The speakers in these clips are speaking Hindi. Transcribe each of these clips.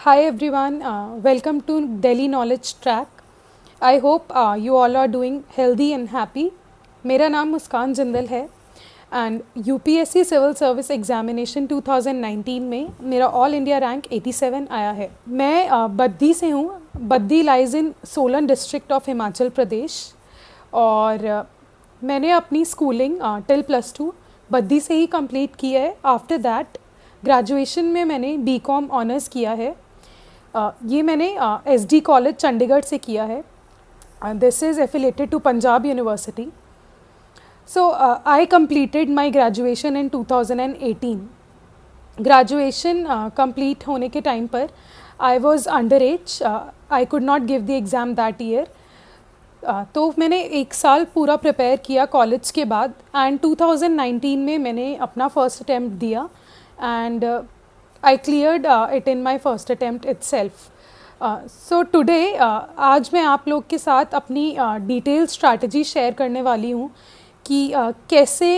Hi everyone, welcome to Delhi Knowledge Track. I hope you all are doing healthy and happy. मेरा नाम मुस्कान जिंदल है and UPSC civil service examination 2019 में मेरा ऑल इंडिया रैंक 87 आया है। मैं बद्दी से हूँ। Baddi lies in Solan district of Himachal Pradesh और मैंने अपनी स्कूलिंग टिल +2 बद्दी से ही कंप्लीट की है। आफ्टर दैट ग्रेजुएशन में मैंने बीकॉम ऑनर्स किया है। ये मैंने एसडी कॉलेज चंडीगढ़ से किया है। This is affiliated to Punjab university. So I completed my graduation in 2018. Graduation complete होने के टाइम पर I was under age, I could not give the exam that year. तो मैंने 1 साल पूरा प्रिपेयर किया कॉलेज के बाद एंड 2019 में मैंने अपना फर्स्ट अटैम्प्ट दिया and I cleared it in my first attempt itself. So today आज मैं आप लोग के साथ अपनी डिटेल स्ट्रैटेजी शेयर करने वाली हूँ कि कैसे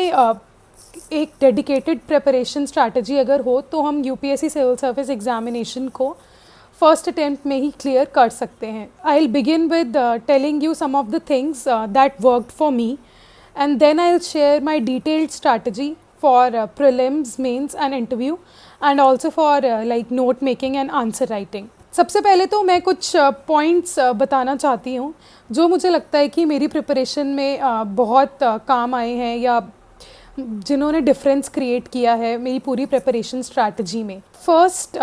एक डेडिकेटेड प्रिपरेशन स्ट्रैटेजी अगर हो तो हम यूपीएससी सिविल सर्विस एग्जामिनेशन को फर्स्ट अटैम्प्ट में ही क्लियर कर सकते हैं। I will begin with telling you some of the things that worked for me and then I will share my detailed strategy for prelims, mains and interview and also for like note making and answer writing. सबसे पहले तो मैं कुछ पॉइंट्स बताना चाहती हूँ जो मुझे लगता है कि मेरी प्रिपरेशन में बहुत काम आए हैं या जिन्होंने डिफरेंस क्रिएट किया है मेरी पूरी प्रिपरेशन स्ट्रैटेजी में। फर्स्ट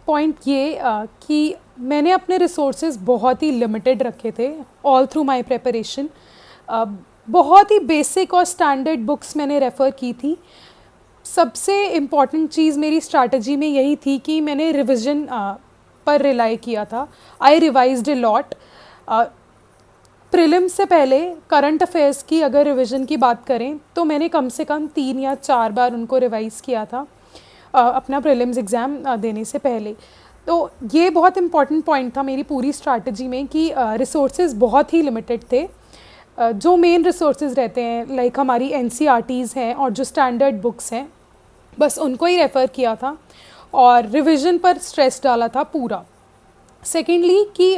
पॉइंट ये कि मैंने अपने रिसोर्सेज बहुत ही लिमिटेड रखे थे ऑल थ्रू माई प्रिपरेशन। बहुत ही बेसिक और स्टैंडर्ड बुक्स मैंने रेफ़र की थी। सबसे इम्पॉर्टेंट चीज़ मेरी स्ट्रैटेजी में यही थी कि मैंने रिविज़न पर रिलाई किया था। आई रिवाइज्ड अ लॉट। प्रीलिम्स से पहले करंट अफेयर्स की अगर रिवीजन की बात करें तो मैंने कम से कम 3 या 4 बार उनको रिवाइज़ किया था अपना प्रीलिम्स एग्ज़ाम देने से पहले। तो ये बहुत इम्पॉर्टेंट पॉइंट था मेरी पूरी स्ट्रैटेजी में कि रिसोर्सेज बहुत ही लिमिटेड थे। जो मेन रिसोर्सेज रहते हैं लाइक हमारी एनसीईआरटीज़ हैं और जो स्टैंडर्ड बुक्स हैं बस उनको ही रेफ़र किया था और रिवीजन पर स्ट्रेस डाला था पूरा। सेकेंडली कि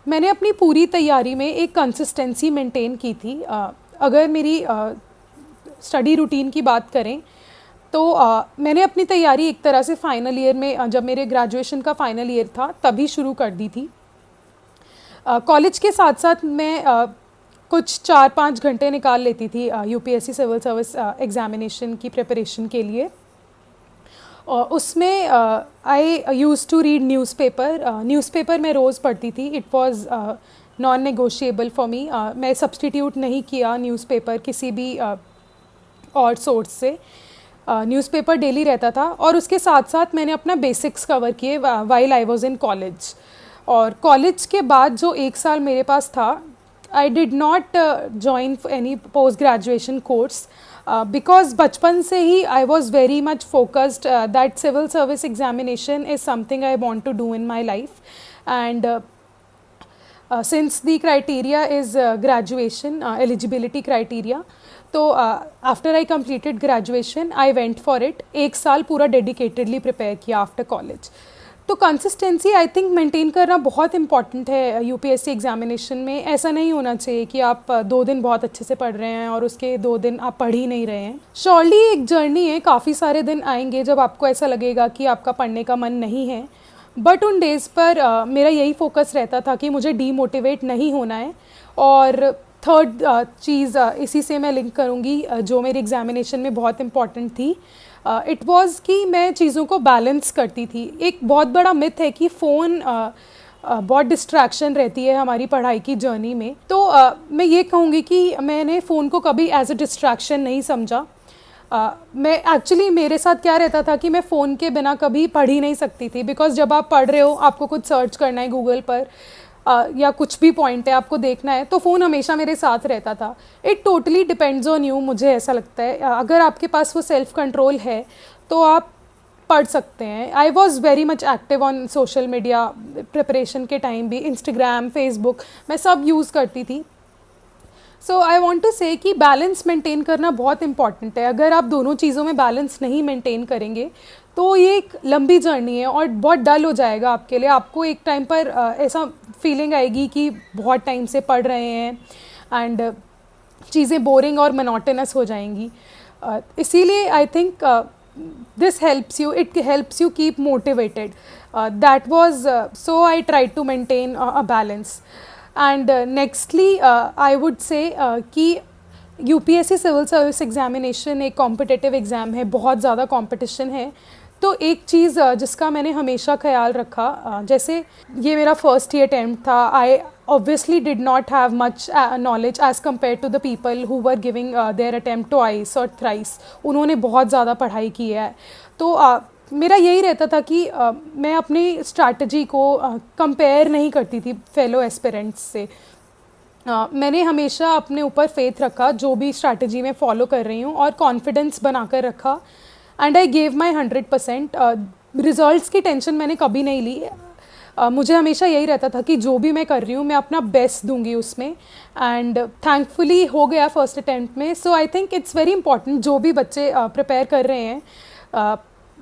मैंने अपनी पूरी तैयारी में एक कंसिस्टेंसी मेंटेन की थी। अगर मेरी स्टडी रूटीन की बात करें तो मैंने अपनी तैयारी एक तरह से फ़ाइनल ईयर में जब मेरे ग्रेजुएशन का फ़ाइनल ईयर था तभी शुरू कर दी थी। कॉलेज के साथ साथ मैं कुछ 4-5 घंटे निकाल लेती थी यूपीएससी सिविल सर्विस एग्ज़ामिनेशन की प्रिपरेशन के लिए। उसमें आई यूज़ टू रीड न्यूज़पेपर मैं रोज़ पढ़ती थी। It was non negotiable for me. मैं सब्सटीट्यूट नहीं किया न्यूज़पेपर किसी भी और सोर्स से। न्यूज़पेपर डेली रहता था और उसके साथ साथ मैंने अपना बेसिक्स कवर किए while I was in college. और कॉलेज के बाद जो 1 साल मेरे पास था I did not join any post graduation course because बचपन से ही I was very much focused that civil service examination is something I want to do in my life and since the criteria is graduation eligibility criteria तो after I completed graduation I went for it। 1 साल पूरा dedicatedly prepare किया after college। तो कंसिस्टेंसी आई थिंक मेंटेन करना बहुत इंपॉर्टेंट है यूपीएससी एग्जामिनेशन में। ऐसा नहीं होना चाहिए कि आप 2 दिन बहुत अच्छे से पढ़ रहे हैं और उसके 2 दिन आप पढ़ ही नहीं रहे हैं। श्योरली एक जर्नी है, काफ़ी सारे दिन आएंगे जब आपको ऐसा लगेगा कि आपका पढ़ने का मन नहीं है, बट उन डेज़ पर मेरा यही फोकस रहता था कि मुझे डीमोटिवेट नहीं होना है। और थर्ड चीज़ इसी से मैं लिंक करूँगी जो मेरी एग्जामिनेशन में बहुत इंपॉर्टेंट थी। इट वाज कि मैं चीज़ों को बैलेंस करती थी। एक बहुत बड़ा मिथ है कि फ़ोन बहुत डिस्ट्रैक्शन रहती है हमारी पढ़ाई की जर्नी में। तो मैं ये कहूँगी कि मैंने फ़ोन को कभी एज अ डिस्ट्रैक्शन नहीं समझा। मैं एक्चुअली मेरे साथ क्या रहता था कि मैं फ़ोन के बिना कभी पढ़ ही नहीं सकती थी बिकॉज़ जब आप पढ़ रहे हो आपको कुछ सर्च करना है गूगल पर या कुछ भी पॉइंट है आपको देखना है तो फ़ोन हमेशा मेरे साथ रहता था। It totally depends on you, मुझे ऐसा लगता है। अगर आपके पास वो सेल्फ़ कंट्रोल है तो आप पढ़ सकते हैं। I was very much active on social media preparation के टाइम भी। इंस्टाग्राम, फेसबुक मैं सब यूज़ करती थी। सो आई वॉन्ट टू से कि बैलेंस मेंटेन करना बहुत इंपॉर्टेंट है। अगर आप दोनों चीज़ों में बैलेंस नहीं मेंटेन करेंगे तो ये एक लंबी जर्नी है और बहुत डल हो जाएगा आपके लिए। आपको एक टाइम पर ऐसा फीलिंग आएगी कि बहुत टाइम से पढ़ रहे हैं एंड चीज़ें बोरिंग और मोनोटोनस हो जाएंगी। इसीलिए I think this helps you, it helps you keep motivated. That was so I tried to maintain a balance. And nextly I would say कि यूपीएससी सिविल सर्विस एग्जामिनेशन एक कॉम्पिटिटिव एग्ज़ाम है, बहुत ज़्यादा कंपटीशन है। तो एक चीज़ जिसका मैंने हमेशा ख्याल रखा, जैसे ये मेरा फर्स्ट ईयर अटैम्प्ट था, आई obviously did not have much knowledge as compared to the people who were giving their attempt twice or thrice. उन्होंने बहुत ज़्यादा पढ़ाई की है। तो मेरा यही रहता था कि मैं अपनी स्ट्रैटेजी को कंपेयर नहीं करती थी फेलो एस्पिरेंट्स से। मैंने हमेशा अपने ऊपर फेथ रखा जो भी स्ट्रैटेजी मैं फॉलो कर रही हूँ, और कॉन्फिडेंस बनाकर रखा, and I gave my 100%। Results की टेंशन मैंने कभी नहीं ली। मुझे हमेशा यही रहता था कि जो भी मैं कर रही हूँ मैं अपना बेस्ट दूंगी उसमें, एंड थैंकफुली हो गया फर्स्ट अटैम्प्ट में। So I think it's very important, जो भी बच्चे प्रिपेयर कर रहे हैं,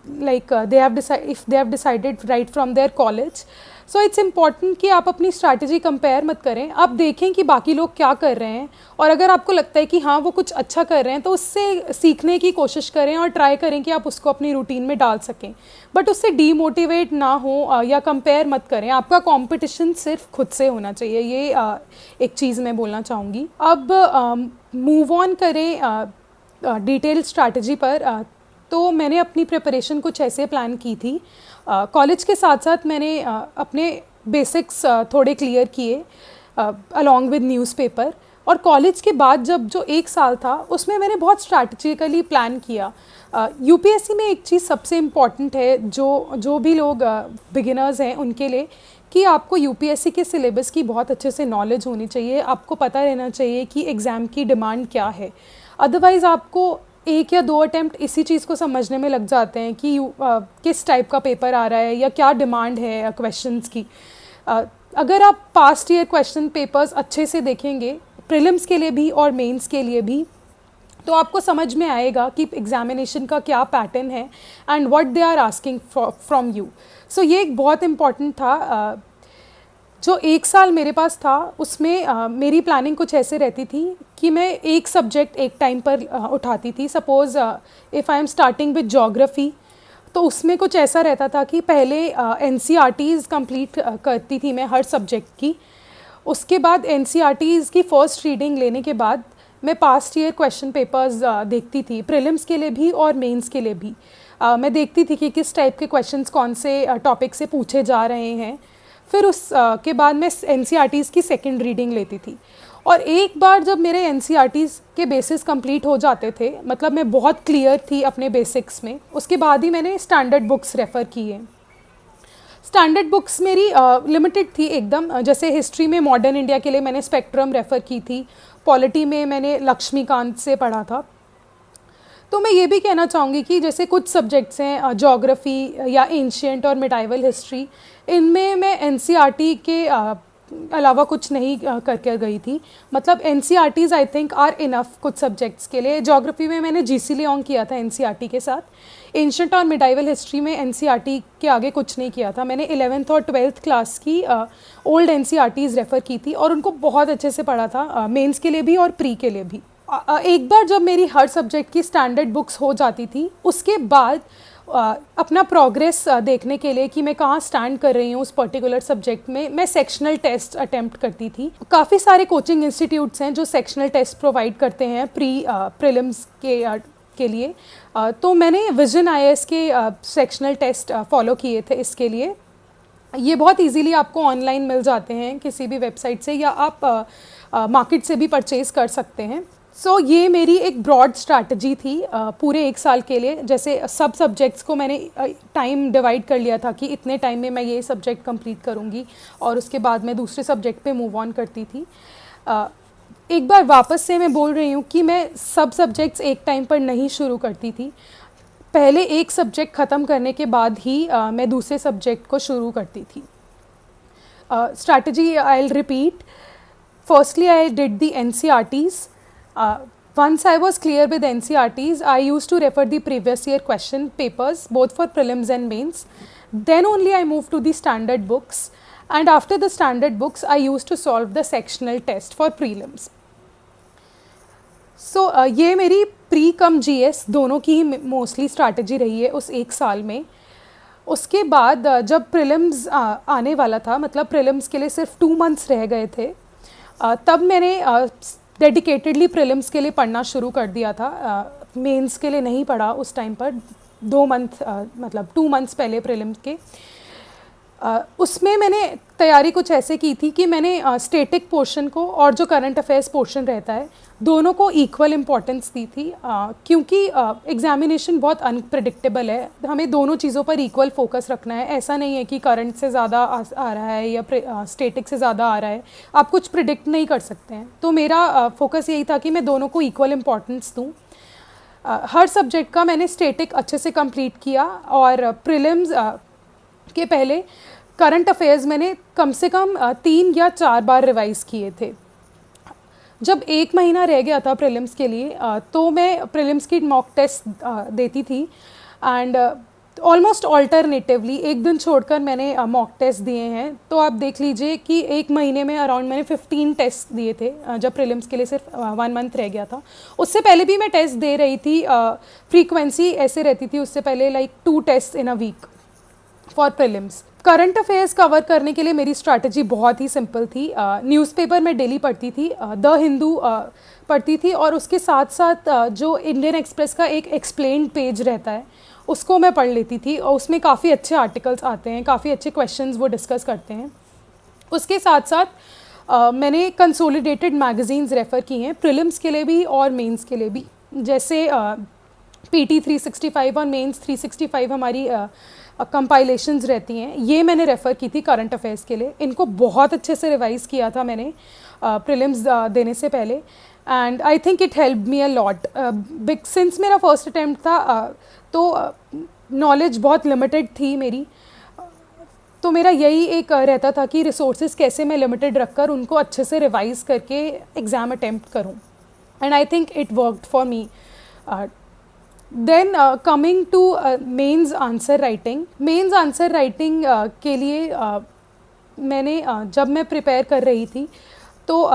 like if they have decided right from their college, so it's important कि आप अपनी स्ट्रैटेजी कंपेयर मत करें। आप देखें कि बाकी लोग क्या कर रहे हैं, और अगर आपको लगता है कि हाँ वो कुछ अच्छा कर रहे हैं तो उससे सीखने की कोशिश करें और ट्राई करें कि आप उसको अपनी रूटीन में डाल सकें। बट उससे डीमोटिवेट ना हो या कंपेयर मत करें। आपका कंपटीशन सिर्फ खुद से होना चाहिए, ये एक चीज़ मैं बोलना चाहूँगी। अब मूव ऑन करें डिटेल स्ट्रैटेजी पर। तो मैंने अपनी प्रिपरेशन कुछ ऐसे प्लान की थी। कॉलेज के साथ साथ मैंने अपने बेसिक्स थोड़े क्लियर किए अलॉन्ग विद न्यूज़पेपर, और कॉलेज के बाद जब जो एक साल था उसमें मैंने बहुत स्ट्रैटेजिकली प्लान किया। यूपीएससी में एक चीज़ सबसे इम्पॉर्टेंट है जो भी लोग बिगिनर्स हैं उनके लिए, कि आपको यूपीएससी के सिलेबस की बहुत अच्छे से नॉलेज होनी चाहिए। आपको पता रहना चाहिए कि एग्ज़ाम की डिमांड क्या है। अदरवाइज़ आपको एक या दो अटैम्प्ट इसी चीज़ को समझने में लग जाते हैं कि किस टाइप का पेपर आ रहा है या क्या डिमांड है क्वेश्चंस की। अगर आप पास्ट ईयर क्वेश्चन पेपर्स अच्छे से देखेंगे, प्रीलिम्स के लिए भी और मेंस के लिए भी, तो आपको समझ में आएगा कि एग्जामिनेशन का क्या पैटर्न है and what they are asking from you. So ये एक बहुत इम्पॉर्टेंट था। जो एक साल मेरे पास था उसमें मेरी प्लानिंग कुछ ऐसे रहती थी कि मैं एक सब्जेक्ट एक टाइम पर उठाती थी। Suppose if I am starting with geography, तो उसमें कुछ ऐसा रहता था कि पहले एनसीईआरटीज़ कंप्लीट करती थी मैं हर सब्जेक्ट की। उसके बाद एनसीईआरटीज़ की फ़र्स्ट रीडिंग लेने के बाद मैं पास्ट ईयर क्वेश्चन पेपर्स देखती थी, प्रीलिम्स के लिए भी और मेंस के लिए भी। मैं देखती थी कि किस टाइप के क्वेश्चंस कौन से टॉपिक से पूछे जा रहे हैं। फिर उस के बाद मैं एनसीईआरटीज़ की सेकंड रीडिंग लेती थी, और एक बार जब मेरे एनसीईआरटीज़ के बेसिस कंप्लीट हो जाते थे, मतलब मैं बहुत क्लियर थी अपने बेसिक्स में, उसके बाद ही मैंने स्टैंडर्ड बुक्स रेफ़र की है। स्टैंडर्ड बुक्स मेरी लिमिटेड थी एकदम। जैसे हिस्ट्री में मॉडर्न इंडिया के लिए मैंने स्पेक्ट्रम रेफ़र की थी, पॉलिटी में मैंने लक्ष्मीकांत से पढ़ा था। तो मैं ये भी कहना चाहूँगी कि जैसे कुछ सब्जेक्ट्स हैं ज्योग्राफी या एंशिएंट और मिडाइवल हिस्ट्री, इनमें मैं एनसीईआरटी के अलावा कुछ नहीं करके गई थी। मतलब NCERTs I think are enough कुछ सब्जेक्ट्स के लिए। ज्योग्राफी में मैंने जीसी लियोंग किया था एनसीईआरटी के साथ। एंशिएंट और मिडाइवल हिस्ट्री में एनसीईआरटी के आगे कुछ नहीं किया था। मैंने 11th और 12th क्लास की ओल्ड एनसीईआरटीज़ रेफ़र की थी और उनको बहुत अच्छे से पढ़ा था, मेंस के लिए भी और प्री के लिए भी। एक बार जब मेरी हर सब्जेक्ट की स्टैंडर्ड बुक्स हो जाती थी, उसके बाद अपना प्रोग्रेस देखने के लिए कि मैं कहाँ स्टैंड कर रही हूँ उस पर्टिकुलर सब्जेक्ट में, मैं सेक्शनल टेस्ट अटेम्प्ट करती थी। काफ़ी सारे कोचिंग इंस्टीट्यूट्स हैं जो सेक्शनल टेस्ट प्रोवाइड करते हैं प्रीलिम्स के लिए। तो मैंने विजन आईएएस के सेक्शनल टेस्ट फॉलो किए थे इसके लिए। ये बहुत इजीली आपको ऑनलाइन मिल जाते हैं किसी भी वेबसाइट से, या आप मार्केट से भी परचेज़ कर सकते हैं। सो ये मेरी एक ब्रॉड स्ट्रैटेजी थी पूरे एक साल के लिए। जैसे सब सब्जेक्ट्स को मैंने टाइम डिवाइड कर लिया था कि इतने टाइम में मैं ये सब्जेक्ट कंप्लीट करूँगी, और उसके बाद मैं दूसरे सब्जेक्ट पे मूव ऑन करती थी। एक बार वापस से मैं बोल रही हूँ कि मैं सब सब्जेक्ट्स एक टाइम पर नहीं शुरू करती थी। पहले एक सब्जेक्ट ख़त्म करने के बाद ही मैं दूसरे सब्जेक्ट को शुरू करती थी। Strategy I will repeat. Firstly I did the NCERTs, Once I was clear with NCRTs, I used to refer the previous year question papers both for prelims and mains. Then only I moved to the standard books, and after the standard books I used to solve the sectional test for prelims. सो ये मेरी प्री कम जीएस दोनों की ही मोस्टली स्ट्रैटेजी रही है उस एक साल में. उसके बाद जब प्रीलिम्स आने वाला था, मतलब प्रीलिम्स के लिए सिर्फ 2 मंथ्स रह गए थे, तब मैंने डेडिकेटेडली प्रीलिम्स के लिए पढ़ना शुरू कर दिया था. मेंस के लिए नहीं पढ़ा उस टाइम पर. 2 मंथ मतलब 2 मंथ्स पहले प्रीलिम्स के. उसमें मैंने तैयारी कुछ ऐसे की थी कि मैंने स्टैटिक पोर्शन को और जो करंट अफेयर्स पोर्शन रहता है दोनों को इक्वल इम्पॉर्टेंस दी थी, क्योंकि एग्जामिनेशन बहुत अनप्रिडिक्टेबल है. हमें दोनों चीज़ों पर इक्वल फोकस रखना है. ऐसा नहीं है कि करंट से ज़्यादा आ रहा है या स्टैटिक से ज़्यादा आ रहा है. आप कुछ प्रिडिक्ट नहीं कर सकते हैं. तो मेरा फोकस यही था कि मैं दोनों को इक्वल इम्पॉर्टेंस दूँ. हर सब्जेक्ट का मैंने स्टैटिक अच्छे से कंप्लीट किया, और प्रीलिम्स के पहले करंट अफेयर्स मैंने कम से कम 3 या 4 बार रिवाइज़ किए थे. जब 1 महीना रह गया था प्रीलिम्स के लिए, तो मैं प्रीलिम्स की मॉक टेस्ट देती थी, एंड ऑलमोस्ट ऑल्टरनेटिवली एक दिन छोड़कर मैंने मॉक टेस्ट दिए हैं. तो आप देख लीजिए कि 1 महीने में अराउंड मैंने 15 टेस्ट दिए थे, जब प्रीलिम्स के लिए सिर्फ 1 मंथ रह गया था. उससे पहले भी मैं टेस्ट दे रही थी. फ्रीक्वेंसी ऐसे रहती थी उससे पहले, like 2 test in a week for prelims. Current affairs cover करने के लिए मेरी स्ट्रैटेजी बहुत ही सिंपल थी. न्यूज़पेपर मैं डेली पढ़ती थी, द हिंदू पढ़ती थी, और उसके साथ साथ जो इंडियन एक्सप्रेस का एक एक्सप्लेन्ड पेज रहता है उसको मैं पढ़ लेती थी, और उसमें काफ़ी अच्छे आर्टिकल्स आते हैं, काफ़ी अच्छे क्वेश्चंस वो डिस्कस करते हैं. उसके साथ साथ मैंने कंसोलिडेटेड मैगज़ीन्स रेफ़र की हैं, प्रीलिम्स के लिए भी और मेंस के लिए भी. जैसे PT 365 और मेंस 365 हमारी कंपाइलेशंस रहती हैं, ये मैंने रेफ़र की थी करंट अफेयर्स के लिए. इनको बहुत अच्छे से रिवाइज़ किया था मैंने प्रीलिम्स देने से पहले, and I think it help me a lot. Since मेरा फर्स्ट अटैम्प्ट था, तो नॉलेज बहुत लिमिटेड थी मेरी. तो मेरा यही एक रहता था कि रिसोर्सेज कैसे मैं लिमिटेड रखकर उनको अच्छे से रिवाइज़ करके एग्ज़ाम अटैम्प्ट करूँ, and I think it worked for me. Then coming to mains answer writing. Mains answer writing के लिए मैंने जब मैं प्रिपेयर कर रही थी, तो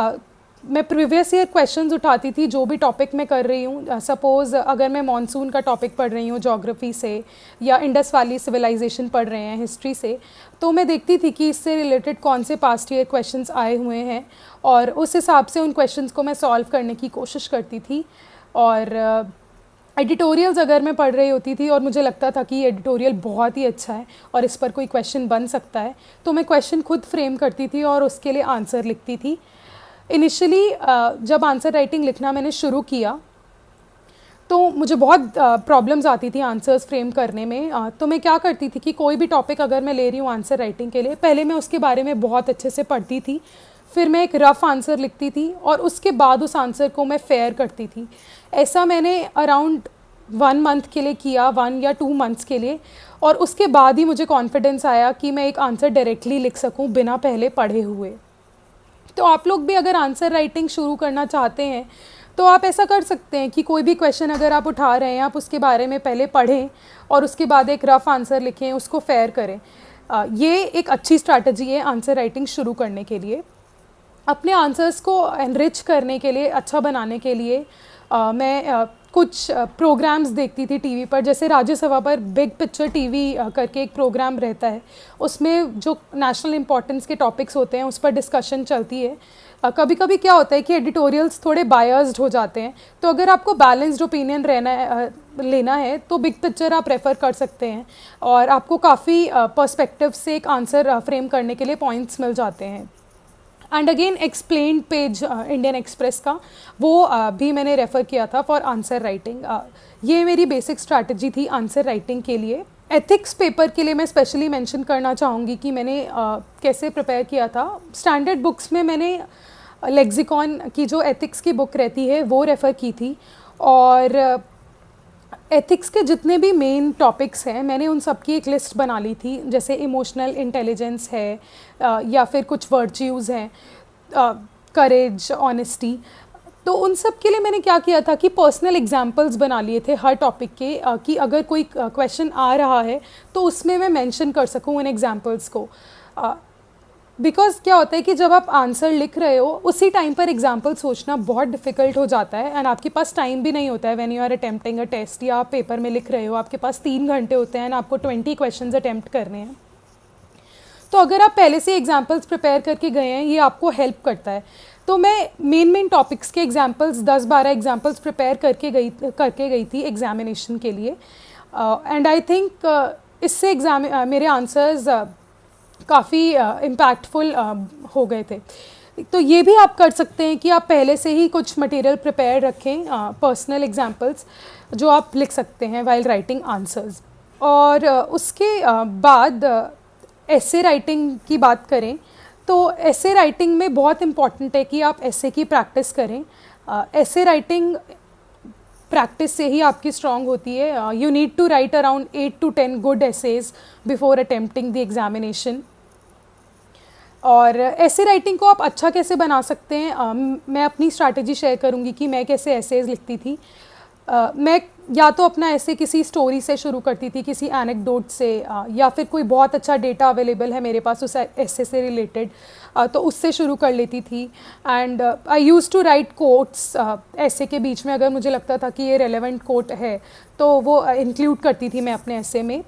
मैं प्रीवियस ईयर क्वेश्चंस उठाती थी जो भी टॉपिक मैं कर रही हूँ. सपोज़ अगर मैं मॉनसून का टॉपिक पढ़ रही हूँ ज्योग्राफी से, या इंडस वैली सिविलाइजेशन पढ़ रहे हैं हिस्ट्री से, तो मैं देखती थी कि इससे रिलेटेड कौन से पास्ट ईयर क्वेश्चंस आए हुए हैं, और उस हिसाब से उन क्वेश्चंस को मैं सॉल्व करने की कोशिश करती थी. और एडिटोरियल्स अगर मैं पढ़ रही होती थी और मुझे लगता था कि ये एडिटोरियल बहुत ही अच्छा है और इस पर कोई क्वेश्चन बन सकता है, तो मैं क्वेश्चन खुद फ्रेम करती थी और उसके लिए आंसर लिखती थी. इनिशियली जब आंसर राइटिंग लिखना मैंने शुरू किया, तो मुझे बहुत प्रॉब्लम्स आती थी आंसर्स फ्रेम करने में. तो मैं क्या करती थी कि कोई भी टॉपिक अगर मैं ले रही हूँ आंसर राइटिंग के लिए, पहले मैं उसके बारे में बहुत अच्छे से पढ़ती थी, फिर मैं एक रफ़ आंसर लिखती थी, और उसके बाद उस आंसर को मैं फेयर करती थी. ऐसा मैंने अराउंड 1 मंथ के लिए किया, 1 या 2 मंथ्स के लिए, और उसके बाद ही मुझे कॉन्फिडेंस आया कि मैं एक आंसर डायरेक्टली लिख सकूं बिना पहले पढ़े हुए. तो आप लोग भी अगर आंसर राइटिंग शुरू करना चाहते हैं तो आप ऐसा कर सकते हैं कि कोई भी क्वेश्चन अगर आप उठा रहे हैं, आप उसके बारे में पहले पढ़ें और उसके बाद एक रफ़ आंसर लिखें, उसको फेयर करें. ये एक अच्छी स्ट्रैटेजी है आंसर राइटिंग शुरू करने के लिए. अपने आंसर्स को एनरिच करने के लिए, अच्छा बनाने के लिए मैं कुछ प्रोग्राम्स देखती थी टीवी पर. जैसे राज्यसभा पर बिग पिक्चर टीवी करके एक प्रोग्राम रहता है, उसमें जो नेशनल इम्पोर्टेंस के टॉपिक्स होते हैं उस पर डिस्कशन चलती है. कभी कभी क्या होता है कि एडिटोरियल्स थोड़े बायस्ड हो जाते हैं, तो अगर आपको बैलेंस्ड ओपिनियन लेना है तो बिग पिक्चर आप रेफ़र कर सकते हैं, और आपको काफ़ी पर्सपेक्टिव से एक आंसर फ्रेम करने के लिए पॉइंट्स मिल जाते हैं. And again explained page Indian express का, वो भी मैंने रेफ़र किया था फॉर आंसर राइटिंग. ये मेरी बेसिक स्ट्रैटेजी थी आंसर राइटिंग के लिए. एथिक्स पेपर के लिए मैं स्पेशली मेंशन करना चाहूँगी कि मैंने कैसे प्रिपेयर किया था. स्टैंडर्ड बुक्स में मैंने लेक्सिकॉन की जो एथिक्स की बुक रहती है वो रेफ़र की थी, और एथिक्स के जितने भी मेन टॉपिक्स हैं मैंने उन सब की एक लिस्ट बना ली थी. जैसे इमोशनल इंटेलिजेंस है, या फिर कुछ वर्च्यूज़ हैं, करेज, ऑनेस्टी. तो उन सब के लिए मैंने क्या किया था कि पर्सनल एग्जाम्पल्स बना लिए थे हर टॉपिक के, कि अगर कोई क्वेश्चन आ रहा है तो उसमें मैं मेंशन कर सकूं उन एग्जाम्पल्स को। बिकॉज क्या होता है कि जब आप आंसर लिख रहे हो उसी टाइम पर एग्जाम्पल सोचना बहुत डिफिकल्ट हो जाता है, एंड आपके पास टाइम भी नहीं होता है when you are attempting a test, या आप पेपर में लिख रहे हो, आपके पास 3 घंटे होते हैं एंड आपको 20 क्वेश्चन अटेम्प्ट करने हैं। तो अगर आप पहले से एग्जाम्पल्स प्रिपेयर करके गए हैं ये आपको हेल्प करता है। तो मैं मेन टॉपिक्स के एग्जाम्पल्स 10-12 एग्जाम्पल्स प्रिपेयर करके गई थी एग्जामिनेशन के लिए, एंड आई थिंक इससे मेरे आंसर्स काफ़ी इम्पैक्टफुल हो गए थे। तो ये भी आप कर सकते हैं कि आप पहले से ही कुछ मटेरियल प्रिपेयर रखें, पर्सनल एग्जाम्पल्स जो आप लिख सकते हैं वाइल राइटिंग आंसर्स। और उसके बाद ऐसे राइटिंग की बात करें तो ऐसे राइटिंग में बहुत इम्पॉर्टेंट है कि आप ऐसे की प्रैक्टिस करें। ऐसे राइटिंग प्रैक्टिस से ही आपकी स्ट्रांग होती है। You need to write around 8 to 10 good essays before attempting the examination. और ऐसे राइटिंग को आप अच्छा कैसे बना सकते हैं, मैं अपनी स्ट्रैटेजी शेयर करूंगी कि मैं कैसे एसेज लिखती थी। मैं या तो अपना ऐसे किसी स्टोरी से शुरू करती थी, किसी एनेक्डोट से, या फिर कोई बहुत अच्छा डेटा अवेलेबल है मेरे पास उस ऐसे से रिलेटेड, तो उससे शुरू कर लेती थी। And I use to write quotes ऐसे के बीच में, अगर मुझे लगता था कि ये रेलेवेंट कोट है तो वो इंक्लूड करती थी मैं अपने ऐसे में।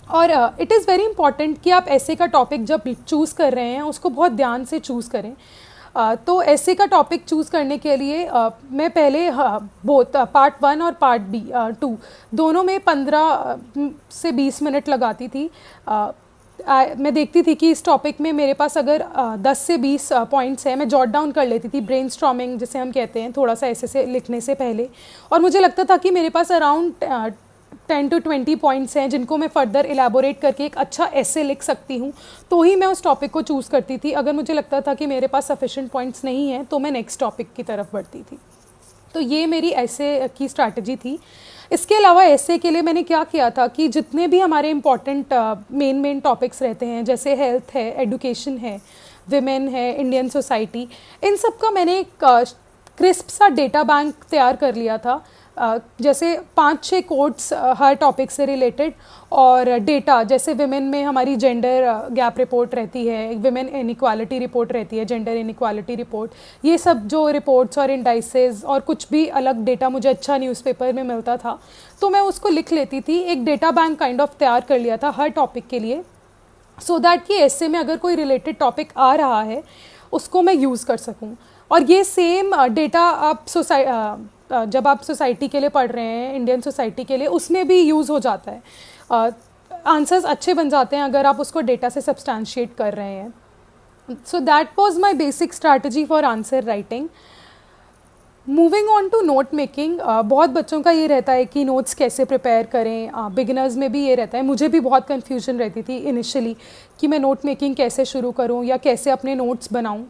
और इट इज़ वेरी इंपॉर्टेंट कि आप ऐसे का टॉपिक जब चूज़ कर रहे हैं उसको बहुत ध्यान से चूज़ करें। तो ऐसे का टॉपिक चूज़ करने के लिए मैं पहले बोथ पार्ट 1 और पार्ट 2 दोनों में 15 से 20 मिनट लगाती थी। मैं देखती थी कि इस टॉपिक में मेरे पास अगर 10 से 20 पॉइंट्स हैं, मैं जॉट डाउन कर लेती थी, ब्रेनस्टॉर्मिंग जिसे हम कहते हैं, थोड़ा सा ऐसे से लिखने से पहले। और मुझे लगता था कि मेरे पास अराउंड 10 to 20 पॉइंट्स हैं जिनको मैं फर्दर इलेबोरेट करके एक अच्छा ऐसे लिख सकती हूँ, तो ही मैं उस टॉपिक को चूज़ करती थी। अगर मुझे लगता था कि मेरे पास सफिशेंट पॉइंट्स नहीं हैं तो मैं नेक्स्ट टॉपिक की तरफ बढ़ती थी। तो ये मेरी ऐसे की स्ट्रैटेजी थी। इसके अलावा ऐसे के लिए मैंने क्या किया था कि जितने भी हमारे इम्पॉर्टेंट मेन टॉपिक्स रहते हैं, जैसे हेल्थ है, एडुकेशन है, विमेन है, इंडियन सोसाइटी, इन सब का मैंने एक क्रिस्प सा डेटा बैंक तैयार कर लिया था। जैसे 5-6 कोट्स हर टॉपिक से रिलेटेड, और डेटा जैसे विमेन में हमारी जेंडर गैप रिपोर्ट रहती है, विमेन इनइक्वालिटी रिपोर्ट रहती है, जेंडर इनइक्वालिटी रिपोर्ट, ये सब जो रिपोर्ट्स और इंडाइसेस और कुछ भी अलग डेटा मुझे अच्छा न्यूज़पेपर में मिलता था तो मैं उसको लिख लेती थी। एक डेटा बैंक काइंड ऑफ तैयार कर लिया था हर टॉपिक के लिए, सो दैट कि ऐसे में अगर कोई रिलेटेड टॉपिक आ रहा है उसको मैं यूज़ कर सकूँ। और ये सेम डेटा आप जब आप सोसाइटी के लिए पढ़ रहे हैं, इंडियन सोसाइटी के लिए, उसमें भी यूज़ हो जाता है। आंसर्स अच्छे बन जाते हैं अगर आप उसको डेटा से सब्सटैंशिएट कर रहे हैं। So that was my basic strategy for answer writing. Moving on to note making, बहुत बच्चों का ये रहता है कि नोट्स कैसे प्रिपेयर करें। बिगिनर्स में भी ये रहता है, मुझे भी बहुत कन्फ्यूजन रहती थी इनिशियली कि मैं नोट मेकिंग कैसे शुरू करूं या कैसे अपने नोट्स बनाऊं।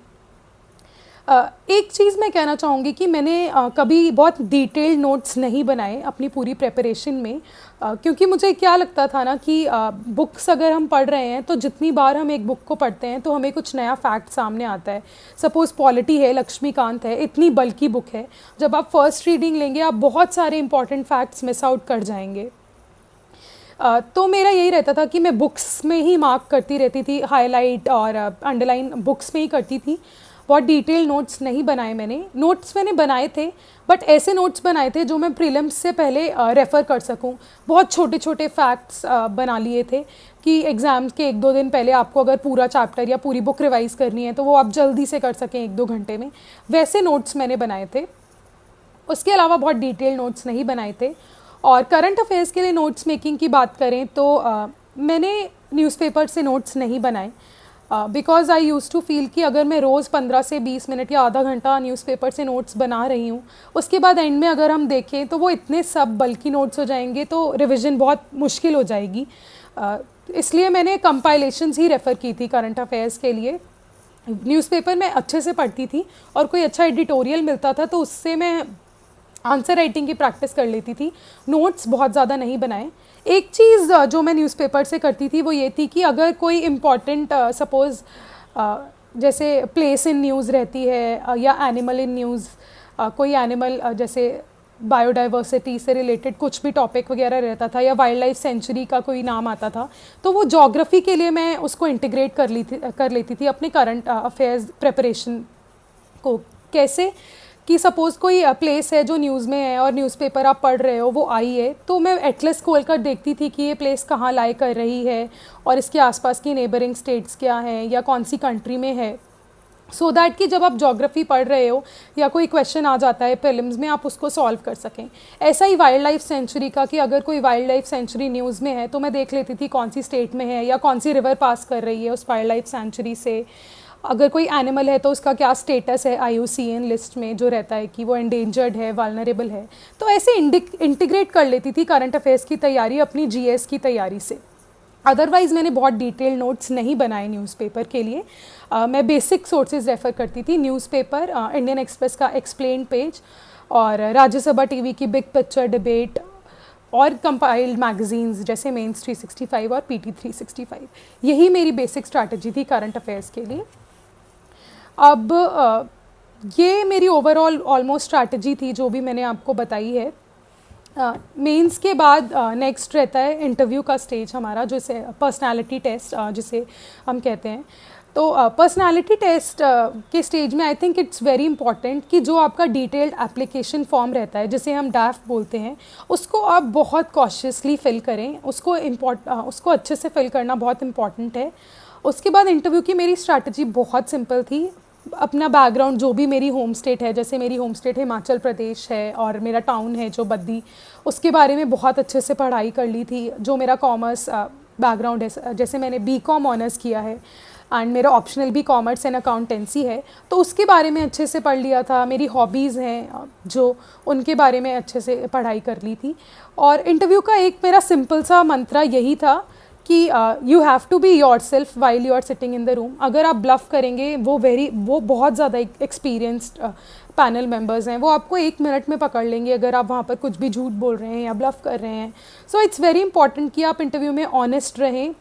एक चीज़ मैं कहना चाहूँगी कि मैंने कभी बहुत डिटेल्ड नोट्स नहीं बनाए अपनी पूरी प्रिपरेशन में, क्योंकि मुझे क्या लगता था ना कि बुक्स अगर हम पढ़ रहे हैं तो जितनी बार हम एक बुक को पढ़ते हैं तो हमें कुछ नया फैक्ट सामने आता है। सपोज़ पॉलिटी है, लक्ष्मीकांत है, इतनी बल्कि बुक है, जब आप फर्स्ट रीडिंग लेंगे आप बहुत सारे इंपॉर्टेंट फैक्ट्स मिस आउट कर जाएंगे। तो मेरा यही रहता था कि मैं बुक्स में ही मार्क करती रहती थी, हाईलाइट और अंडरलाइन बुक्स में ही करती थी। बहुत डिटेल नोट्स नहीं बनाए मैंने। नोट्स मैंने बनाए थे, बट ऐसे नोट्स बनाए थे जो मैं प्रीलिम्स से पहले रेफ़र कर सकूं। बहुत छोटे छोटे फैक्ट्स बना लिए थे कि एग्ज़ाम्स के 1-2 दिन पहले आपको अगर पूरा चैप्टर या पूरी बुक रिवाइज़ करनी है तो वो आप जल्दी से कर सकें 1-2 घंटे में, वैसे नोट्स मैंने बनाए थे। उसके अलावा बहुत डिटेल नोट्स नहीं बनाए थे। और करंट अफेयर्स के लिए नोट्स मेकिंग की बात करें तो मैंने न्यूज़पेपर से नोट्स नहीं बनाए, because I use to feel कि अगर मैं रोज़ 15 से 20 मिनट या आधा घंटा न्यूज़पेपर से नोट्स बना रही हूँ, उसके बाद एंड में अगर हम देखें तो वो इतने सब बल्कि नोट्स हो जाएंगे तो रिवीजन बहुत मुश्किल हो जाएगी। इसलिए मैंने कंपाइलेशंस ही रेफ़र की थी करंट अफेयर्स के लिए। न्यूज़पेपर में अच्छे से पढ़ती थी और कोई अच्छा एडिटोरियल मिलता था तो उससे मैं आंसर राइटिंग की प्रैक्टिस कर लेती थी। नोट्स बहुत ज़्यादा नहीं बनाए। एक चीज़ जो मैं न्यूज़पेपर से करती थी वो ये थी कि अगर कोई इम्पॉर्टेंट सपोज़ जैसे प्लेस इन न्यूज़ रहती है या एनिमल इन न्यूज़, कोई एनिमल जैसे बायोडाइवर्सिटी से रिलेटेड कुछ भी टॉपिक वगैरह रहता था या वाइल्ड लाइफ सेंचुरी का कोई नाम आता था, तो वो जोग्राफ़ी के लिए मैं उसको इंटीग्रेट कर लेती थी अपने करंट अफेयर्स प्रिपरेशन को। कैसे कि सपोज़ कोई प्लेस है जो न्यूज़ में है और न्यूज़पेपर आप पढ़ रहे हो, वो आई है, तो मैं एटलस खोल कर देखती थी कि ये प्लेस कहाँ लाई कर रही है और इसके आसपास की नेबरिंग स्टेट्स क्या हैं या कौन सी कंट्री में है, सो दैट कि जब आप ज्योग्राफी पढ़ रहे हो या कोई क्वेश्चन आ जाता है प्रीलिम्स में, आप उसको सॉल्व कर सकें। ऐसा ही वाइल्ड लाइफ सेंचुरी का, कि अगर कोई वाइल्ड लाइफ सेंचुरी न्यूज़ में है तो मैं देख लेती थी कौन सी स्टेट में है या कौन सी रिवर पास कर रही है उस वाइल्ड लाइफ सेंचुरी से। अगर कोई एनिमल है तो उसका क्या स्टेटस है IUCN लिस्ट में जो रहता है कि वो एंडेंजर्ड है, वाल्नरेबल है। तो ऐसे इंटीग्रेट कर लेती थी करंट अफेयर्स की तैयारी अपनी GS की तैयारी से। अदरवाइज़ मैंने बहुत डिटेल नोट्स नहीं बनाए न्यूज़पेपर के लिए। मैं बेसिक सोर्सेज रेफ़र करती थी, न्यूज़पेपर, इंडियन एक्सप्रेस का एक्सप्लेन पेज और राज्यसभा टीवी की बिग पिक्चर डिबेट और कंपाइल्ड मैगजीन्स जैसे मेंस 365 और PT 365। यही मेरी बेसिक स्ट्रैटेजी थी करंट अफेयर्स के लिए। अब ये मेरी ओवरऑल ऑलमोस्ट स्ट्रैटेजी थी जो भी मैंने आपको बताई है। मेंस के बाद नेक्स्ट रहता है इंटरव्यू का स्टेज हमारा, जैसे पर्सनालिटी टेस्ट जिसे हम कहते हैं। तो पर्सनालिटी टेस्ट के स्टेज में आई थिंक इट्स वेरी इंपॉर्टेंट कि जो आपका डिटेल्ड एप्लीकेशन फॉर्म रहता है, जिसे हम डैफ बोलते हैं, उसको आप बहुत कॉशियसली फिल करें। उसको अच्छे से फिल करना बहुत इंपॉर्टेंट है। उसके बाद इंटरव्यू की मेरी स्ट्रैटेजी बहुत सिंपल थी। अपना बैकग्राउंड, जो भी मेरी होम स्टेट है, जैसे मेरी होम स्टेट हिमाचल प्रदेश है और मेरा टाउन है जो बद्दी, उसके बारे में बहुत अच्छे से पढ़ाई कर ली थी। जो मेरा कॉमर्स बैकग्राउंड है, जैसे मैंने BCom ऑनर्स किया है एंड मेरा ऑप्शनल भी कॉमर्स एंड अकाउंटेंसी है, तो उसके बारे में अच्छे से पढ़ लिया था। मेरी हॉबीज़ हैं जो, उनके बारे में अच्छे से पढ़ाई कर ली थी। और इंटरव्यू का एक मेरा सिंपल सा मंत्रा यही था कि you have to be yourself while you are sitting in the room. अगर आप ब्लफ करेंगे, वो बहुत ज़्यादा एक्सपीरियंस्ड पैनल मेंबर्स हैं, वो आपको 1 मिनट में पकड़ लेंगे अगर आप वहाँ पर कुछ भी झूठ बोल रहे हैं या ब्लफ कर रहे हैं। सो इट्स वेरी इंपॉर्टेंट कि आप इंटरव्यू में ऑनेस्ट रहें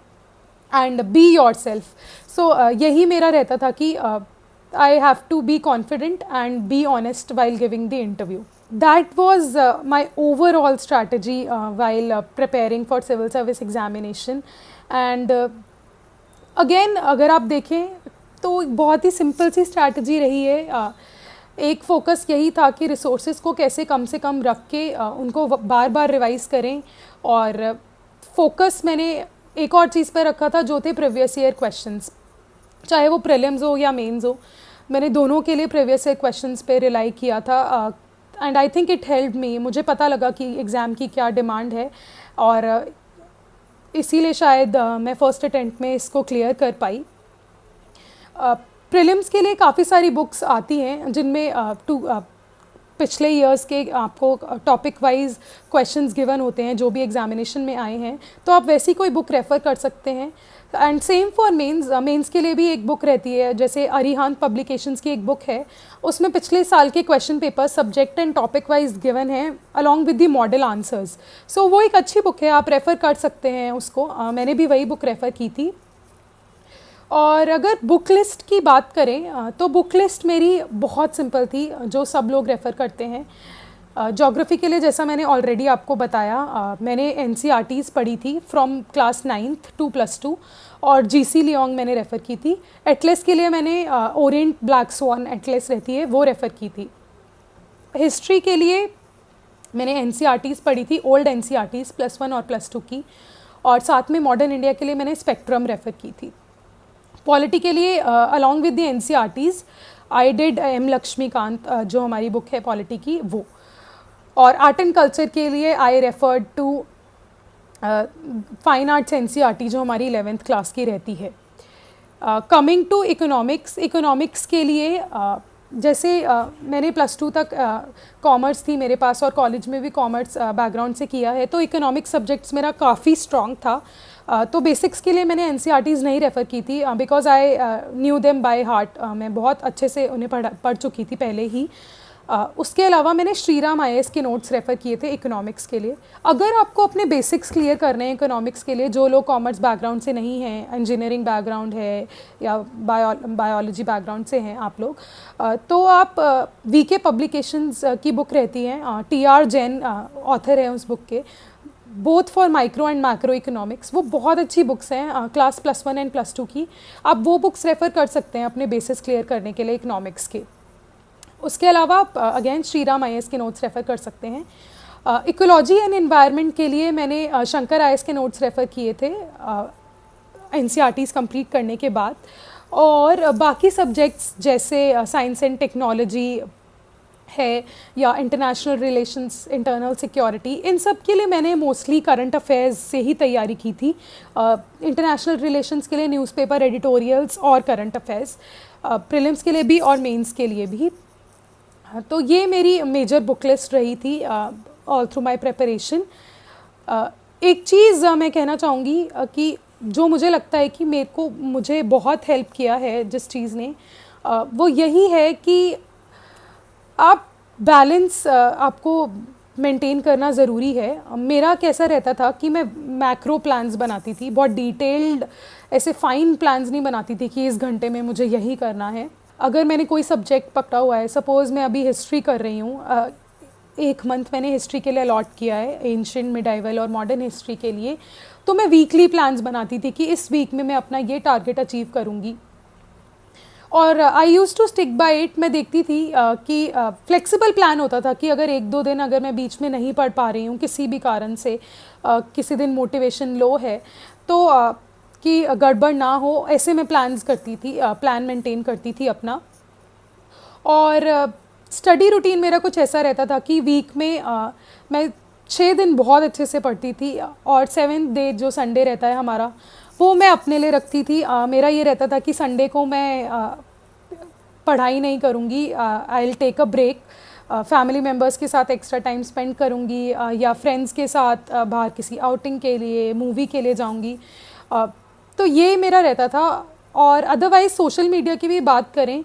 and be yourself. So यही मेरा रहता था कि I have to be confident and be honest while giving the interview. That was my overall strategy while preparing for civil service examination. And again, अगर आप देखें तो बहुत ही सिंपल सी स्ट्रैटेजी रही है। एक फोकस यही था कि रिसोर्सेज को कैसे कम से कम रख के उनको बार बार रिवाइज़ करें। और फोकस मैंने एक और चीज़ पर रखा था, जो थे प्रीवियस ईयर क्वेश्चंस, चाहे वो प्रीलिम्स हो या मेंस हो। मैंने दोनों के लिए प्रीवियस ईयर क्वेश्चंस पे रिलाई किया था and I think it help me. मुझे पता लगा कि एग्ज़ाम की क्या डिमांड है और इसीलिए शायद मैं फ़र्स्ट अटेम्प्ट में इसको क्लियर कर पाई। प्रीलिम्स के लिए काफ़ी सारी बुक्स आती हैं जिनमें पिछले ईयर्स के आपको टॉपिक वाइज क्वेश्चंस गिवन होते हैं जो भी एग्जामिनेशन में आए हैं, तो आप वैसी कोई बुक रेफ़र कर सकते हैं। एंड सेम फॉर मेंस के लिए भी एक बुक रहती है, जैसे अरिहांत पब्लिकेशंस की एक बुक है, उसमें पिछले साल के question paper subject and topic wise given है along with the model answers. So वो एक अच्छी बुक है, आप रेफ़र कर सकते हैं उसको। मैंने भी वही बुक रेफ़र की थी। और अगर बुक लिस्ट की बात करें तो बुक लिस्ट मेरी बहुत सिंपल थी, जो सब लोग रेफ़र करते हैं। ज्योग्राफी के लिए जैसा मैंने ऑलरेडी आपको बताया, मैंने NCERTs पढ़ी थी फ्रॉम क्लास 9th to +2 और GC लियोंग मैंने रेफ़र की थी। एटलस के लिए मैंने ओरिएंट ब्लैक स्वान एटलस रहती है वो रेफ़र की थी। हिस्ट्री के लिए मैंने NCERTs पढ़ी थी, ओल्ड NCERTs +1 और +2 की, और साथ में मॉडर्न इंडिया के लिए मैंने स्पेक्ट्रम रेफ़र की थी। पॉलिटी के लिए along with the NCERTs I did M Laxmikanth जो हमारी बुक है पॉलिटी की, वो। और आर्ट एंड कल्चर के लिए I referred to fine arts NCERT जो हमारी 11th क्लास की रहती है। कमिंग टू इकोनॉमिक्स के लिए जैसे मैंने +2 तक कॉमर्स थी मेरे पास और कॉलेज में भी कॉमर्स बैकग्राउंड से किया है, तो इकोनॉमिक्स सब्जेक्ट्स मेरा काफ़ी स्ट्रॉन्ग था। तो बेसिक्स के लिए मैंने NCERTs नहीं रेफ़र की थी because I knew them by heart. मैं बहुत अच्छे से उन्हें पढ़ चुकी थी पहले ही। उसके अलावा मैंने श्रीराम आईएएस के नोट्स रेफ़र किए थे इकोनॉमिक्स के लिए। अगर आपको अपने बेसिक्स क्लियर करने हैं इकोनॉमिक्स के लिए, जो लोग कॉमर्स बैकग्राउंड से नहीं हैं, इंजीनियरिंग बैकग्राउंड है या बायोलॉजी बैकग्राउंड से हैं आप लोग, तो आप वीके पब्लिकेशंस की बुक रहती है, टी.आर. जैन ऑथर है उस बुक के, both for micro and macro economics. वो बहुत अच्छी बुक्स हैं, क्लास +1 एंड +2 की। आप वो बुक्स रेफ़र कर सकते हैं अपने बेसिस क्लियर करने के लिए इकोनॉमिक्स के। उसके अलावा आप अगेन श्रीराम आईएएस के नोट्स रेफ़र कर सकते हैं। इकोलॉजी एंड एनवायरनमेंट के लिए मैंने शंकर आईएएस के नोट्स रेफ़र किए थे एनसीईआरटीज़ कंप्लीट करने के बाद। और बाकी सब्जेक्ट्स जैसे साइंस एंड टेक्नोलॉजी है या इंटरनेशनल रिलेशंस, इंटरनल सिक्योरिटी, इन सब के लिए मैंने मोस्टली करंट अफेयर्स से ही तैयारी की थी। इंटरनेशनल रिलेशंस के लिए न्यूज़पेपर एडिटोरियल्स और करंट अफेयर्स, प्रीलिम्स के लिए भी और मेंस के लिए भी। तो ये मेरी मेजर बुक लिस्ट रही थी ऑल थ्रू माय प्रिपरेशन। एक चीज़ मैं कहना चाहूँगी कि जो मुझे लगता है कि मुझे बहुत हेल्प किया है जिस चीज़ ने, वो यही है कि आप बैलेंस आपको मेंटेन करना ज़रूरी है। मेरा कैसा रहता था कि मैं मैक्रो प्लान्स बनाती थी, बहुत डिटेल्ड ऐसे फाइन प्लान्स नहीं बनाती थी कि इस घंटे में मुझे यही करना है। अगर मैंने कोई सब्जेक्ट पकड़ा हुआ है, सपोज़ मैं अभी हिस्ट्री कर रही हूँ, 1 मंथ मैंने हिस्ट्री के लिए अलॉट किया है, एंशिएंट, मिडाइवल और मॉडर्न हिस्ट्री के लिए, तो मैं वीकली प्लान्स बनाती थी कि इस वीक में मैं अपना ये टारगेट अचीव करूँगी। और I use to stick by it. मैं देखती थी कि फ्लेक्सिबल प्लान होता था कि अगर 1-2 दिन अगर मैं बीच में नहीं पढ़ पा रही हूँ किसी भी कारण से, किसी दिन मोटिवेशन लो है, तो कि गड़बड़ ना हो, ऐसे मैं प्लान्स करती थी, प्लान मेंटेन करती थी अपना। और स्टडी रूटीन मेरा कुछ ऐसा रहता था कि वीक में मैं 6 दिन बहुत अच्छे से पढ़ती थी और 7th डे जो संडे रहता है हमारा, वो मैं अपने लिए रखती थी। मेरा ये रहता था कि संडे को मैं पढ़ाई नहीं करूँगी, I will take a break, family members के साथ एक्स्ट्रा टाइम स्पेंड करूँगी या फ्रेंड्स के साथ बाहर किसी आउटिंग के लिए, मूवी के लिए जाऊँगी। तो ये मेरा रहता था। और अदरवाइज़ सोशल मीडिया की भी बात करें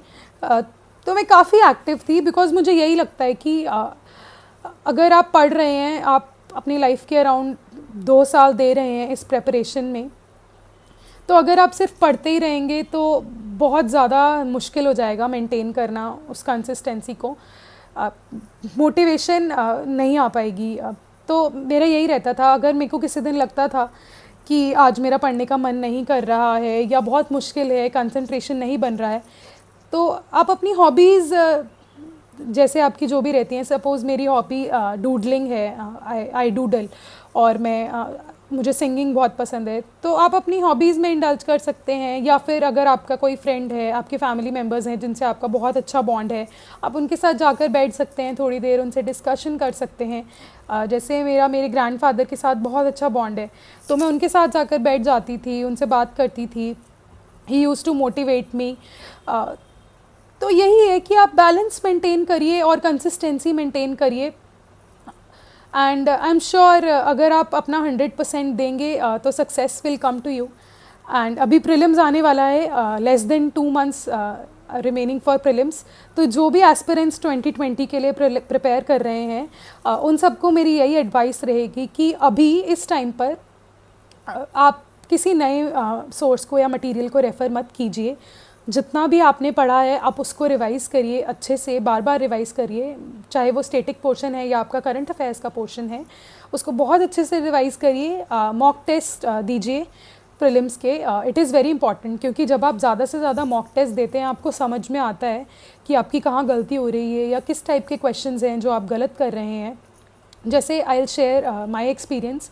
तो मैं काफ़ी एक्टिव थी, बिकॉज़ मुझे यही लगता है कि अगर आप पढ़ रहे हैं, आप अपनी लाइफ के अराउंड 2 साल दे रहे हैं इस प्रिपरेशन में, तो अगर आप सिर्फ पढ़ते ही रहेंगे तो बहुत ज़्यादा मुश्किल हो जाएगा मेंटेन करना उस कंसिस्टेंसी को, मोटिवेशन नहीं आ पाएगी। तो मेरा यही रहता था, अगर मेरे को किसी दिन लगता था कि आज मेरा पढ़ने का मन नहीं कर रहा है या बहुत मुश्किल है, कंसंट्रेशन नहीं बन रहा है, तो आप अपनी हॉबीज़ जैसे आपकी जो भी रहती हैं, सपोज़ मेरी हॉबी डूडलिंग है, आई डूडल, और मुझे सिंगिंग बहुत पसंद है, तो आप अपनी हॉबीज़ में इंडल्ज कर सकते हैं। या फिर अगर आपका कोई फ्रेंड है, आपके फैमिली मेम्बर्स हैं जिनसे आपका बहुत अच्छा बॉन्ड है, आप उनके साथ जाकर बैठ सकते हैं, थोड़ी देर उनसे डिस्कशन कर सकते हैं। जैसे मेरे ग्रैंडफादर के साथ बहुत अच्छा बॉन्ड है, तो मैं उनके साथ जाकर बैठ जाती थी, उनसे बात करती थी। He used to motivate me. तो यही है कि आप बैलेंस मेंटेन करिए और कंसिस्टेंसी मेंटेन करिए, एंड आई एम श्योर अगर आप अपना 100% देंगे तो success will come to you. And अभी प्रीलिम्स आने वाला है, less than 2 months remaining for prelims. तो जो भी एस्पिरेंट्स 2020 के लिए प्रिपेयर कर रहे हैं, उन सबको मेरी यही एडवाइस रहेगी कि अभी इस टाइम पर आप किसी नए सोर्स को या मटेरियल को रेफ़र मत कीजिए। जितना भी आपने पढ़ा है आप उसको रिवाइज़ करिए अच्छे से, बार बार रिवाइज़ करिए, चाहे वो स्टैटिक पोर्शन है या आपका करंट अफेयर्स का पोर्शन है, उसको बहुत अच्छे से रिवाइज़ करिए। मॉक टेस्ट दीजिए प्रीलिम्स के, इट इज़ वेरी इंपॉर्टेंट, क्योंकि जब आप ज़्यादा से ज़्यादा मॉक टेस्ट देते हैं आपको समझ में आता है कि आपकी कहाँ गलती हो रही है या किस टाइप के क्वेश्चंस हैं जो आप गलत कर रहे हैं। जैसे आई विल शेयर माई एक्सपीरियंस।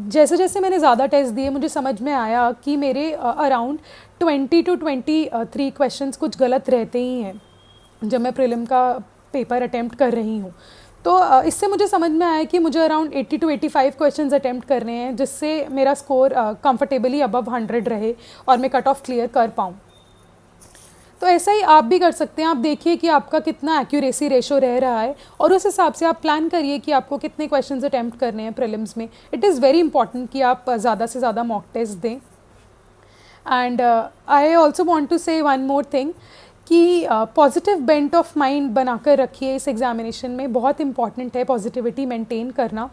जैसे जैसे मैंने ज़्यादा टेस्ट दिए मुझे समझ में आया कि मेरे अराउंड 20 to 23 क्वेश्चंस कुछ गलत रहते ही हैं जब मैं प्रीलिम का पेपर अटेम्प्ट कर रही हूँ। तो इससे मुझे समझ में आया कि मुझे अराउंड 80 to 85 क्वेश्चंस अटेम्प्ट करने हैं, जिससे मेरा स्कोर कंफर्टेबली अबव 100 रहे और मैं कट ऑफ क्लियर कर पाऊँ। तो ऐसा ही आप भी कर सकते हैं। आप देखिए कि आपका कितना एक्यूरेसी रेशो रह रहा है और उस हिसाब से आप प्लान करिए कि आपको कितने क्वेश्चंस अटेम्प्ट करने हैं प्रीलिम्स में। इट इज़ वेरी इंपॉर्टेंट कि आप ज़्यादा से ज़्यादा मॉक टेस्ट दें। And I also want to say one more thing कि पॉजिटिव बेंट ऑफ माइंड बनाकर रखिए इस एग्ज़ामिनेशन में, बहुत इंपॉर्टेंट है पॉजिटिविटी मेंटेन करना।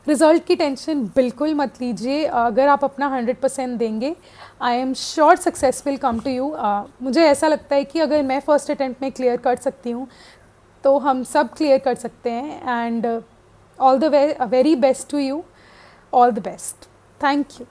रिज़ल्ट की टेंशन बिल्कुल मत लीजिए, अगर आप अपना 100% देंगे I am sure success will come to you. मुझे ऐसा लगता है कि अगर मैं फर्स्ट अटेम्प्ट में क्लियर कर सकती हूँ तो हम सब क्लियर कर सकते हैं। And all the very best to you, all the best, thank you.